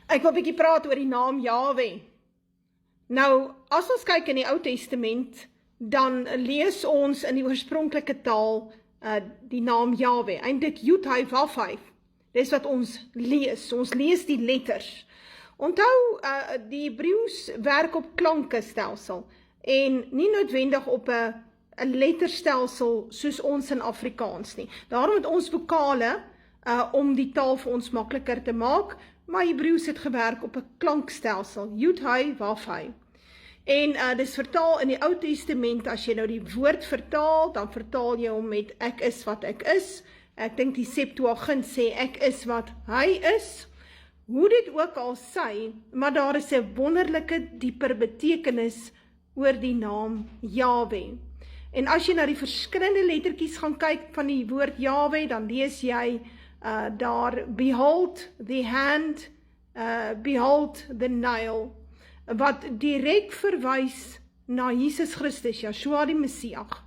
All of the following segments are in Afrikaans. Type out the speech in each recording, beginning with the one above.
Ek wil 'n bietjie praat oor die naam Jahwe. Nou, as ons kyk in die Ou Testament, dan lees ons in die oorspronklike taal die naam Jahwe. Eintlik Yud-Heh Vav-Heh. Dis wat ons lees. Ons lees die letters. Onthou, die Hebreëus werk op klankestelsel en nie noodwendig op 'n letterstelsel soos ons in Afrikaans nie. Daarom het ons vokale om die taal vir ons makliker te maak, maar Hebreëus het gewerk op 'n klankstelsel, Yud-Heh Vav-Heh. En dis vertaal in die Ou Testament, as jy nou die woord vertaal, dan vertaal jy hom met ek is wat ek is. Ek dink die Septuagint sê ek is wat hy is. Hoe dit ook al sê, maar daar is 'n wonderlike dieper betekenis oor die naam Jahwe. En as jy na die verskillende lettertjies gaan kyk van die woord Jahwe, dan lees jy daar, behold the hand, behold the nail, wat direk verwys na Jesus Christus, Yeshua die Messias.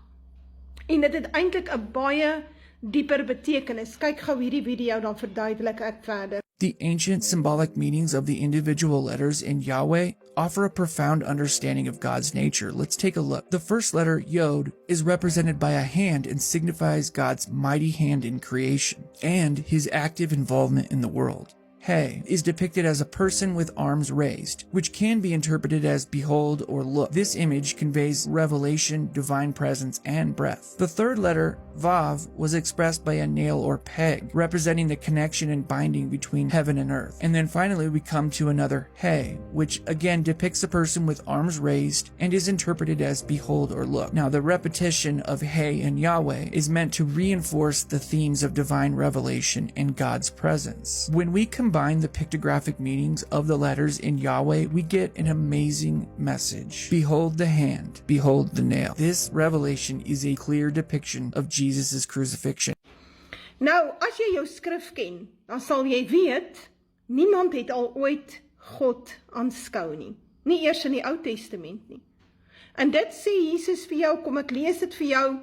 En dit het eintlik 'n baie dieper betekenis. Kyk gou hierdie video, dan verduidelik ek verder. The ancient symbolic meanings of the individual letters in Yahweh offer a profound understanding of God's nature. Let's take a look. The first letter, Yod, is represented by a hand and signifies God's mighty hand in creation and his active involvement in the world. He is depicted as a person with arms raised, which can be interpreted as behold or look. This image conveys revelation, divine presence, and breath. The third letter, Vav, was expressed by a nail or peg, representing the connection and binding between heaven and earth. And then finally we come to another He, which again depicts a person with arms raised and is interpreted as behold or look. Now the repetition of He in Yahweh is meant to reinforce the themes of divine revelation and God's presence. When we combine the pictographic meanings of the letters in Yahweh, we get an amazing message. Behold the hand, behold the nail. This revelation is a clear depiction of Jesus' crucifixion. Nou, as jy jou skrif ken, dan sal jy weet, niemand het al ooit God aanskou nie. Nie eers in die Ou Testament nie. En dit sê Jesus vir jou, kom ek lees dit vir jou,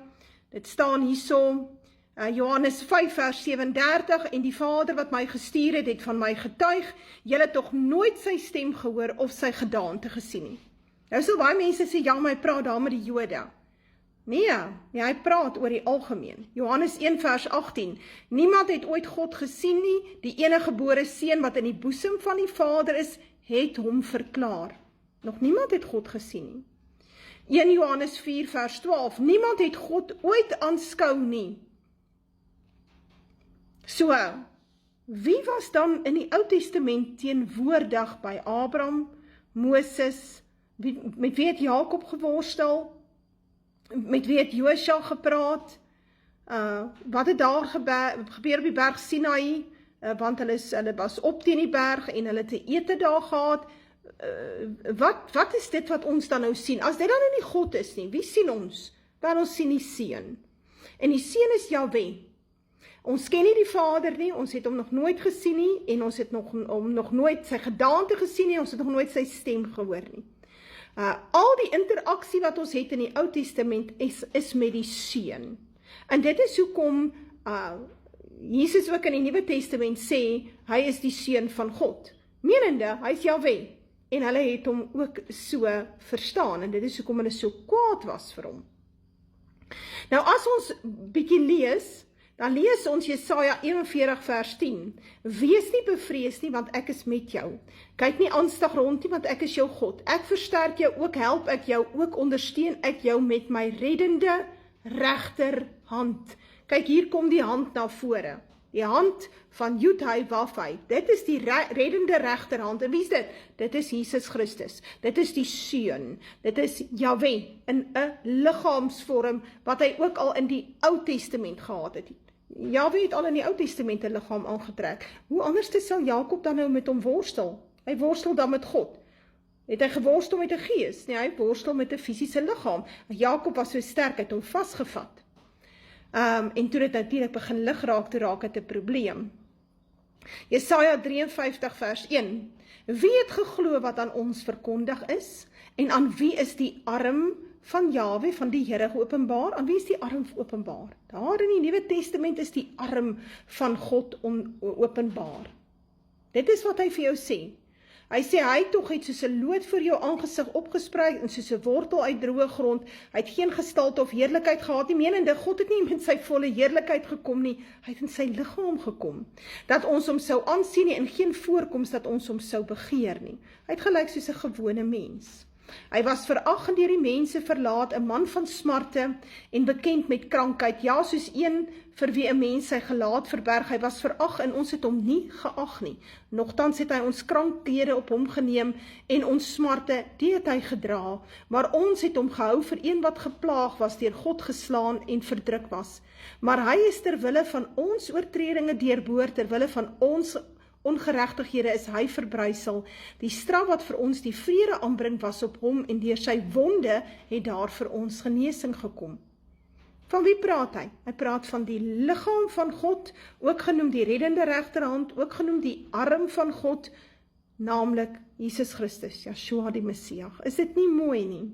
dit staan hierso, Johannes 5 vers 37, en die Vader wat my gestuur het van my getuig, julle het tog nooit sy stem gehoor of sy gedaante gesien nie. Nou sal baie mense sê, ja, maar hy praat daar met die Jode. Nee, hy praat oor die algemeen. Johannes 1 vers 18, niemand het ooit God gesien nie, die enige gebore seun wat in die boesem van die Vader is, het hom verklaar. Nog niemand het God gesien nie. 1 Johannes 4 vers 12, niemand het God ooit aanskou nie. So, wie was dan in die Ou Testament teenwoordig by Abraham, Moses, met wie het Jakob geworstel, met wie het Josua gepraat, wat het daar gebeur op die berg Sinai, want hulle was op teen die berg en hulle te ete daar gehad. Wat is dit wat ons dan nou sien? As dit dan nie God is nie, wie sien ons? Wel, ons sien die Seun. En die Seun is Jahwe. Ons ken nie die Vader nie, ons het hom nog nooit gesien nie, en ons het hom nog nooit sy gedaante gesien nie, ons het nog nooit sy stem gehoor nie. Al die interaksie wat ons het in die Ou Testament is met die Seun. En dit is hoekom Jesus ook in die Nuwe Testament sê, hy is die Seun van God. Menende, hy is Jahwe, en hulle het hom ook so verstaan, en dit is hoekom hulle so kwaad was vir hom. Nou as ons bietjie lees, dan lees ons Jesaja 41 vers 10. Wees nie bevrees nie, want ek is met jou. Kyk nie angstig rond nie, want ek is jou God. Ek versterk jou ook, help ek jou ook, ondersteun ek jou met my reddende regterhand. Kyk, hier kom die hand na vore. Die hand van Yud-Heh Vav-Heh. Dit is die reddende regterhand. En wie is dit? Dit is Jesus Christus. Dit is die Seun. Dit is Jahwe in 'n liggaamsvorm wat hy ook al in die Ou Testament gehad het. Jahwe het al in die Ou Testament 'n liggaam aangetrek. Hoe anders sal Jakob dan nou met hom worstel? Hy worstel dan met God. Het hy geworstel met 'n gees? Nee, hy worstel met 'n fisiese liggaam. Jakob was so sterk, het hom vasgevat. En toe dit natuurlik begin lig raak, toe raak het 'n probleem. Jesaja 53 vers 1. Wie het geglo wat aan ons verkondig is? En aan wie is die arm van Jahwe, van die Here geopenbaar? Aan wie is die arm openbaar? Daar in die Nuwe Testament is die arm van God openbaar. Dit is wat hy vir jou sê. Hy sê, hy tog het soos 'n lood voor jou aangesig opgesprei en soos 'n wortel uit droë grond. Hy het geen gestalte of heerlikheid gehad nie, menende God het nie met sy volle heerlikheid gekom nie, hy het in sy liggaam gekom, dat ons hom sou aansien nie, en geen voorkoms dat ons hom sou begeer nie. Hy het gelyk soos 'n gewone mens. Hy was verag en deur die mense verlaat, 'n man van smarte en bekend met krankheid, ja, soos een vir wie 'n mens sy gelaat verberg. Hy was verag en ons het hom nie geag nie. Nogtans het hy ons krankhede op hom geneem en ons smarte, die het hy gedra. Maar ons het hom gehou vir een wat geplaag was, deur God geslaan en verdruk was. Maar hy is ter wille van ons oortredinge deurboor, ter wille van ons ongeregtighede is hy verbrysel. Die straf wat vir ons die vrede aanbring was op hom, en deur sy wonde het daar vir ons genesing gekom. Van wie praat hy? Hy praat van die liggaam van God, ook genoem die reddende regterhand, ook genoem die arm van God, naamlik Jesus Christus, Yeshua die Messias. Is dit nie mooi nie?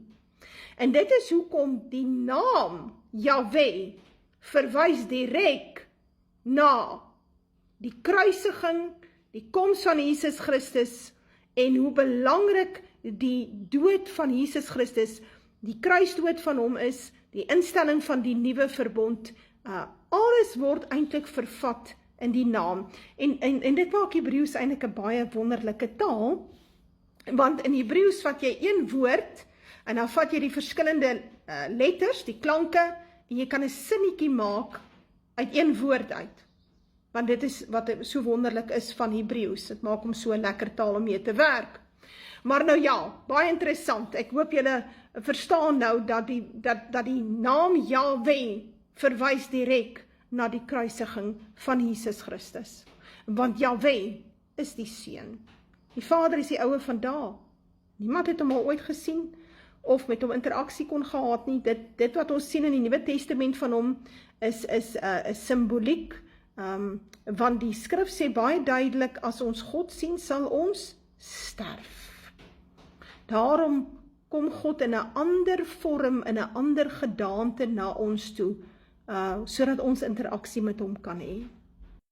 En dit is hoekom die naam Yahweh verwys direk na die kruisiging, die koms van Jesus Christus, en hoe belangrik die dood van Jesus Christus, die kruisdood van hom is, die instelling van die nuwe verbond, alles word eintlik vervat in die naam. En dit maak Hebreëus eintlik 'n baie wonderlike taal, want in Hebreëus vat jy een woord, en dan vat jy die verskillende letters, die klanke, en jy kan 'n sinnetjie maak uit een woord uit. Want dit is wat so wonderlik is van Hebreëus. Dit maak hom so 'n lekker taal om mee te werk. Maar nou ja, baie interessant. Ek hoop julle verstaan nou dat die naam Yahweh verwys direk na die kruisiging van Jesus Christus. Want Yahweh is die Seun. Die Vader is die ouwe van daar. Niemand het hom al ooit gesien of met hom interaksie kon gehad nie. Dit wat ons sien in die Nuwe Testament van hom is simboliek. Want die skrif sê baie duidelik, as ons God sien, sal ons sterf. Daarom kom God in 'n ander vorm, in 'n ander gedaante na ons toe, sodat ons interaksie met hom kan hê.